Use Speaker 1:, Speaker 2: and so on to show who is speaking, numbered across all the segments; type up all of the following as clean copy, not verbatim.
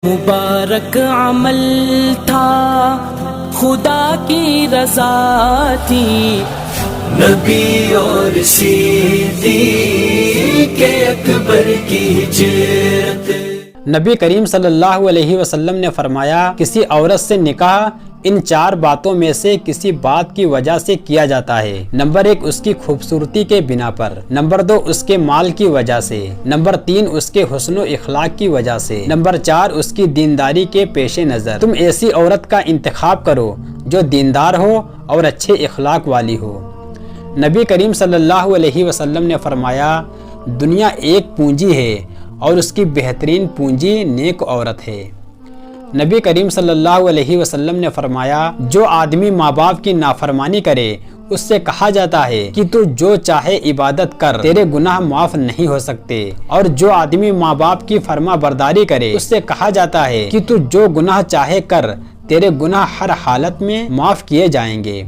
Speaker 1: مبارک عمل تھا، خدا کی رضا تھی، نبی اور صدیق اکبر کی ہجرت۔
Speaker 2: نبی کریم صلی اللہ علیہ وسلم نے فرمایا کسی عورت سے نکاح ان 4 باتوں میں سے کسی بات کی وجہ سے کیا جاتا ہے۔ نمبر 1 اس کی خوبصورتی کے بنا پر، نمبر 2 اس کے مال کی وجہ سے، نمبر 3 اس کے حسن و اخلاق کی وجہ سے، نمبر 4 اس کی دینداری کے پیش نظر۔ تم ایسی عورت کا انتخاب کرو جو دیندار ہو اور اچھے اخلاق والی ہو۔ نبی کریم صلی اللہ علیہ وسلم نے فرمایا دنیا ایک پونجی ہے اور اس کی بہترین پونجی نیک عورت ہے۔ نبی کریم صلی اللہ علیہ وسلم نے فرمایا جو آدمی ماں باپ کی نافرمانی کرے اس سے کہا جاتا ہے کہ تو جو چاہے عبادت کر، تیرے گناہ معاف نہیں ہو سکتے، اور جو آدمی ماں باپ کی فرما برداری کرے اس سے کہا جاتا ہے کہ تو جو گناہ چاہے کر، تیرے گناہ ہر حالت میں معاف کیے جائیں گے۔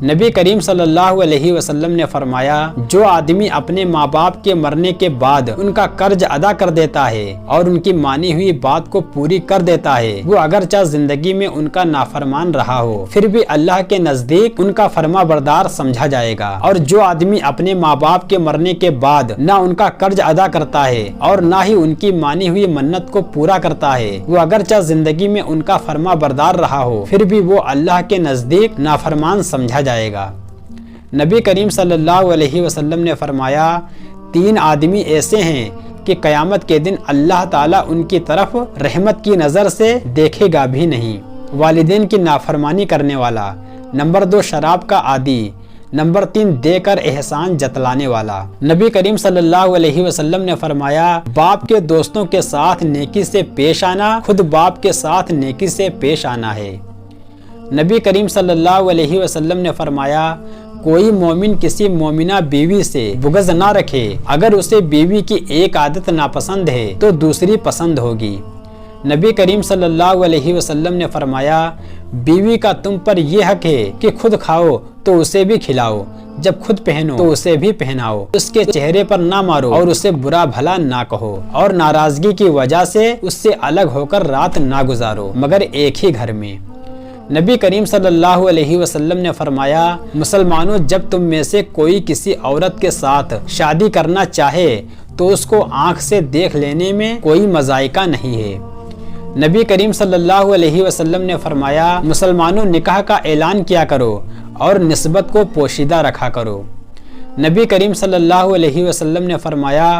Speaker 2: نبی کریم صلی اللہ علیہ وسلم نے فرمایا جو آدمی اپنے ماں باپ کے مرنے کے بعد ان کا قرض ادا کر دیتا ہے اور ان کی مانی ہوئی بات کو پوری کر دیتا ہے، وہ اگرچہ زندگی میں ان کا نافرمان رہا ہو پھر بھی اللہ کے نزدیک ان کا فرما بردار سمجھا جائے گا۔ اور جو آدمی اپنے ماں باپ کے مرنے کے بعد نہ ان کا قرض ادا کرتا ہے اور نہ ہی ان کی مانی ہوئی منت کو پورا کرتا ہے، وہ اگرچہ زندگی میں ان کا فرما بردار رہا ہو پھر بھی وہ اللہ کے نزدیک نافرمان سمجھا جائے گا۔ نبی کریم صلی اللہ علیہ وسلم نے فرمایا 3 آدمی ایسے ہیں کہ قیامت کے دن اللہ تعالیٰ ان کی طرف رحمت کی نظر سے دیکھے گا بھی نہیں۔ والدین کی نافرمانی کرنے والا، نمبر 2 شراب کا عادی، نمبر 3 دے کر احسان جتلانے والا۔ نبی کریم صلی اللہ علیہ وسلم نے فرمایا باپ کے دوستوں کے ساتھ نیکی سے پیش آنا خود باپ کے ساتھ نیکی سے پیش آنا ہے۔ نبی کریم صلی اللہ علیہ وسلم نے فرمایا کوئی مومن کسی مومنہ بیوی سے بغض نہ رکھے، اگر اسے بیوی کی ایک عادت ناپسند ہے تو دوسری پسند ہوگی۔ نبی کریم صلی اللہ علیہ وسلم نے فرمایا بیوی کا تم پر یہ حق ہے کہ خود کھاؤ تو اسے بھی کھلاؤ، جب خود پہنو تو اسے بھی پہناؤ، اس کے چہرے پر نہ مارو اور اسے برا بھلا نہ کہو، اور ناراضگی کی وجہ سے اس سے الگ ہو کر رات نہ گزارو مگر ایک ہی گھر میں۔ نبی کریم صلی اللہ علیہ وسلم نے فرمایا مسلمانوں جب تم میں سے کوئی کسی عورت کے ساتھ شادی کرنا چاہے تو اس کو آنکھ سے دیکھ لینے میں کوئی مذائقہ نہیں ہے۔ نبی کریم صلی اللہ علیہ وسلم نے فرمایا مسلمانوں نکاح کا اعلان کیا کرو اور نسبت کو پوشیدہ رکھا کرو۔ نبی کریم صلی اللہ علیہ وسلم نے فرمایا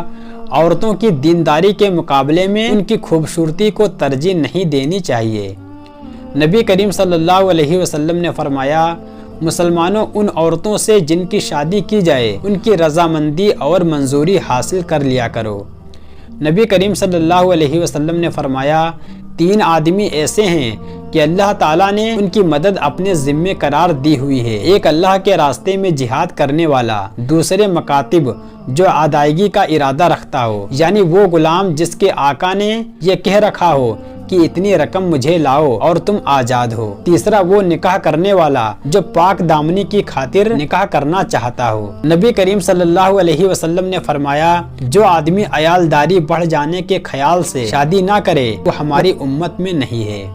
Speaker 2: عورتوں کی دینداری کے مقابلے میں ان کی خوبصورتی کو ترجیح نہیں دینی چاہیے۔ نبی کریم صلی اللہ علیہ وسلم نے فرمایا مسلمانوں ان عورتوں سے جن کی شادی کی جائے ان کی رضامندی اور منظوری حاصل کر لیا کرو۔ نبی کریم صلی اللہ علیہ وسلم نے فرمایا 3 آدمی ایسے ہیں کہ اللہ تعالیٰ نے ان کی مدد اپنے ذمے قرار دی ہوئی ہے، ایک اللہ کے راستے میں جہاد کرنے والا، دوسرے مکاتب جو ادائیگی کا ارادہ رکھتا ہو یعنی وہ غلام جس کے آقا نے یہ کہہ رکھا ہو کہ اتنی رقم مجھے لاؤ اور تم آزاد ہو، تیسرا وہ نکاح کرنے والا جو پاک دامنی کی خاطر نکاح کرنا چاہتا ہو۔ نبی کریم صلی اللہ علیہ وسلم نے فرمایا جو آدمی عیالداری بڑھ جانے کے خیال سے شادی نہ کرے وہ ہماری امت میں نہیں ہے۔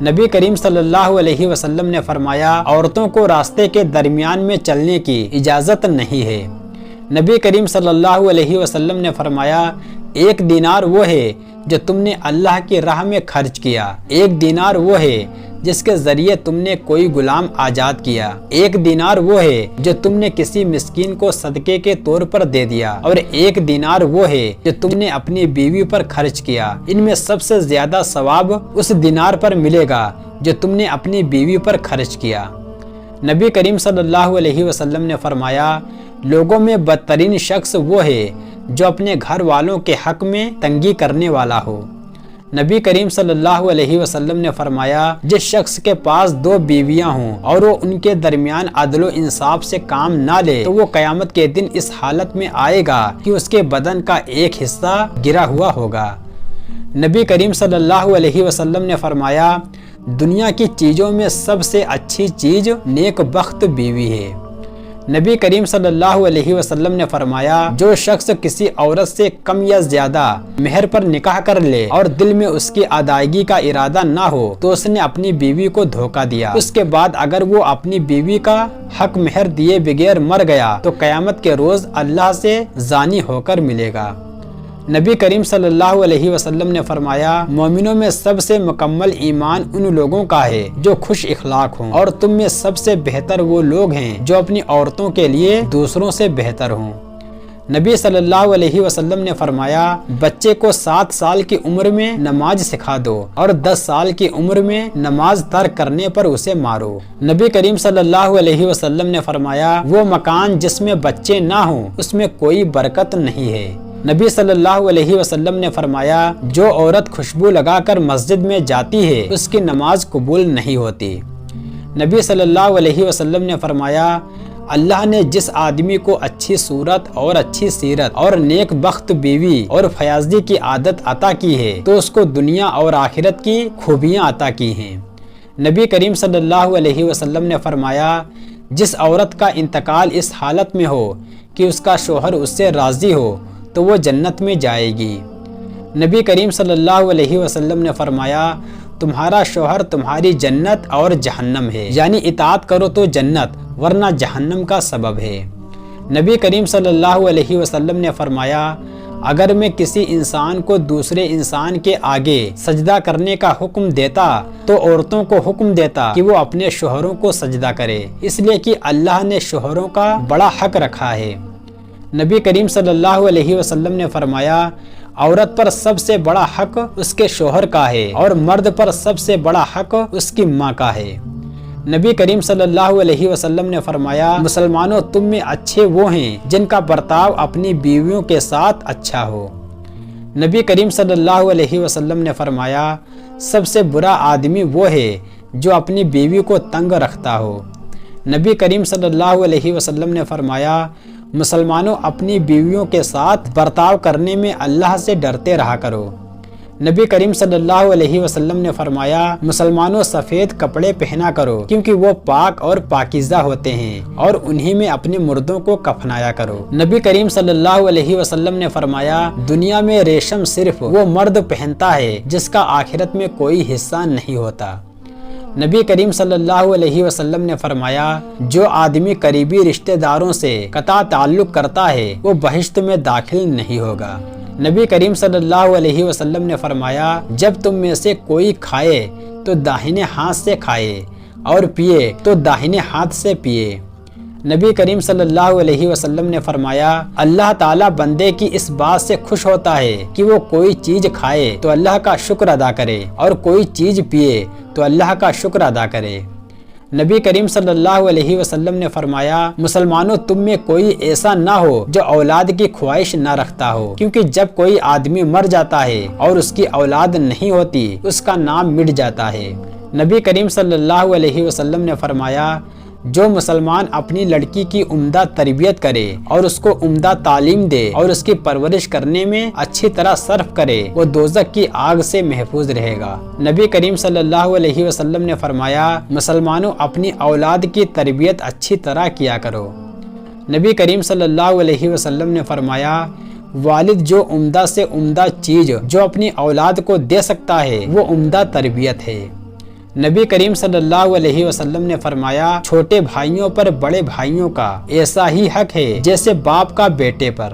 Speaker 2: نبی کریم صلی اللہ علیہ وسلم نے فرمایا عورتوں کو راستے کے درمیان میں چلنے کی اجازت نہیں ہے۔ نبی کریم صلی اللہ علیہ وسلم نے فرمایا 1 دینار وہ ہے جو تم نے اللہ کی راہ میں خرچ کیا، 1 دینار وہ ہے جس کے ذریعے تم نے کوئی غلام آزاد کیا، 1 دینار وہ ہے جو تم نے کسی مسکین کو صدقے کے طور پر دے دیا، اور 1 دینار وہ ہے جو تم نے اپنی بیوی پر خرچ کیا۔ ان میں سب سے زیادہ ثواب اس دینار پر ملے گا جو تم نے اپنی بیوی پر خرچ کیا۔ نبی کریم صلی اللہ علیہ وسلم نے فرمایا لوگوں میں بدترین شخص وہ ہے جو اپنے گھر والوں کے حق میں تنگی کرنے والا ہو۔ نبی کریم صلی اللہ علیہ وسلم نے فرمایا جس شخص کے پاس 2 بیویاں ہوں اور وہ ان کے درمیان عدل و انصاف سے کام نہ لے تو وہ قیامت کے دن اس حالت میں آئے گا کہ اس کے بدن کا ایک حصہ گرا ہوا ہوگا۔ نبی کریم صلی اللہ علیہ وسلم نے فرمایا دنیا کی چیزوں میں سب سے اچھی چیز نیک بخت بیوی ہے۔ نبی کریم صلی اللہ علیہ وسلم نے فرمایا جو شخص کسی عورت سے کم یا زیادہ مہر پر نکاح کر لے اور دل میں اس کی ادائیگی کا ارادہ نہ ہو تو اس نے اپنی بیوی کو دھوکہ دیا۔ اس کے بعد اگر وہ اپنی بیوی کا حق مہر دیے بغیر مر گیا تو قیامت کے روز اللہ سے زانی ہو کر ملے گا۔ نبی کریم صلی اللہ علیہ وسلم نے فرمایا مومنوں میں سب سے مکمل ایمان ان لوگوں کا ہے جو خوش اخلاق ہوں، اور تم میں سب سے بہتر وہ لوگ ہیں جو اپنی عورتوں کے لیے دوسروں سے بہتر ہوں۔ نبی صلی اللہ علیہ وسلم نے فرمایا بچے کو 7 سال کی عمر میں نماز سکھا دو اور 10 سال کی عمر میں نماز ترک کرنے پر اسے مارو۔ نبی کریم صلی اللہ علیہ وسلم نے فرمایا وہ مکان جس میں بچے نہ ہوں اس میں کوئی برکت نہیں ہے۔ نبی صلی اللہ علیہ وسلم نے فرمایا جو عورت خوشبو لگا کر مسجد میں جاتی ہے اس کی نماز قبول نہیں ہوتی۔ نبی صلی اللہ علیہ وسلم نے فرمایا اللہ نے جس آدمی کو اچھی صورت اور اچھی سیرت اور نیک بخت بیوی اور فیاضی کی عادت عطا کی ہے تو اس کو دنیا اور آخرت کی خوبیاں عطا کی ہیں۔ نبی کریم صلی اللہ علیہ وسلم نے فرمایا جس عورت کا انتقال اس حالت میں ہو کہ اس کا شوہر اس سے راضی ہو تو وہ جنت میں جائے گی۔ نبی کریم صلی اللہ علیہ وسلم نے فرمایا تمہارا شوہر تمہاری جنت اور جہنم ہے، یعنی اطاعت کرو تو جنت ورنہ جہنم کا سبب ہے۔ نبی کریم صلی اللہ علیہ وسلم نے فرمایا اگر میں کسی انسان کو دوسرے انسان کے آگے سجدہ کرنے کا حکم دیتا تو عورتوں کو حکم دیتا کہ وہ اپنے شوہروں کو سجدہ کرے، اس لیے کہ اللہ نے شوہروں کا بڑا حق رکھا ہے۔ نبی کریم صلی اللہ علیہ وسلم نے فرمایا عورت پر سب سے بڑا حق اس کے شوہر کا ہے اور مرد پر سب سے بڑا حق اس کی ماں کا ہے۔ نبی کریم صلی اللہ علیہ وسلم نے فرمایا مسلمانوں تم میں اچھے وہ ہیں جن کا برتاؤ اپنی بیویوں کے ساتھ اچھا ہو۔ نبی کریم صلی اللہ علیہ وسلم نے فرمایا سب سے برا آدمی وہ ہے جو اپنی بیوی کو تنگ رکھتا ہو۔ نبی کریم صلی اللہ علیہ وسلم نے فرمایا مسلمانوں اپنی بیویوں کے ساتھ برتاؤ کرنے میں اللہ سے ڈرتے رہا کرو۔ نبی کریم صلی اللہ علیہ وسلم نے فرمایا مسلمانوں سفید کپڑے پہنا کرو کیونکہ وہ پاک اور پاکیزہ ہوتے ہیں اور انہی میں اپنے مردوں کو کفنایا کرو۔ نبی کریم صلی اللہ علیہ وسلم نے فرمایا دنیا میں ریشم صرف وہ مرد پہنتا ہے جس کا آخرت میں کوئی حصہ نہیں ہوتا۔ نبی کریم صلی اللہ علیہ وسلم نے فرمایا جو آدمی قریبی رشتہ داروں سے قطع تعلق کرتا ہے وہ بہشت میں داخل نہیں ہوگا۔ نبی کریم صلی اللہ علیہ وسلم نے فرمایا جب تم میں سے کوئی کھائے تو داہنے ہاتھ سے کھائے اور پیے تو داہنے ہاتھ سے پیے۔ نبی کریم صلی اللہ علیہ وسلم نے فرمایا اللہ تعالیٰ بندے کی اس بات سے خوش ہوتا ہے کہ وہ کوئی چیز کھائے تو اللہ کا شکر ادا کرے اور کوئی چیز پیے تو اللہ کا شکر ادا کرے۔ نبی کریم صلی اللہ علیہ وسلم نے فرمایا مسلمانوں تم میں کوئی ایسا نہ ہو جو اولاد کی خواہش نہ رکھتا ہو، کیونکہ جب کوئی آدمی مر جاتا ہے اور اس کی اولاد نہیں ہوتی اس کا نام مٹ جاتا ہے۔ نبی کریم صلی اللہ علیہ وسلم نے فرمایا جو مسلمان اپنی لڑکی کی عمدہ تربیت کرے اور اس کو عمدہ تعلیم دے اور اس کی پرورش کرنے میں اچھی طرح صرف کرے وہ دوزخ کی آگ سے محفوظ رہے گا۔ نبی کریم صلی اللہ علیہ وسلم نے فرمایا مسلمانوں اپنی اولاد کی تربیت اچھی طرح کیا کرو۔ نبی کریم صلی اللہ علیہ وسلم نے فرمایا والد جو عمدہ سے عمدہ چیز جو اپنی اولاد کو دے سکتا ہے وہ عمدہ تربیت ہے۔ نبی کریم صلی اللہ علیہ وسلم نے فرمایا چھوٹے بھائیوں پر بڑے بھائیوں کا ایسا ہی حق ہے جیسے باپ کا بیٹے پر۔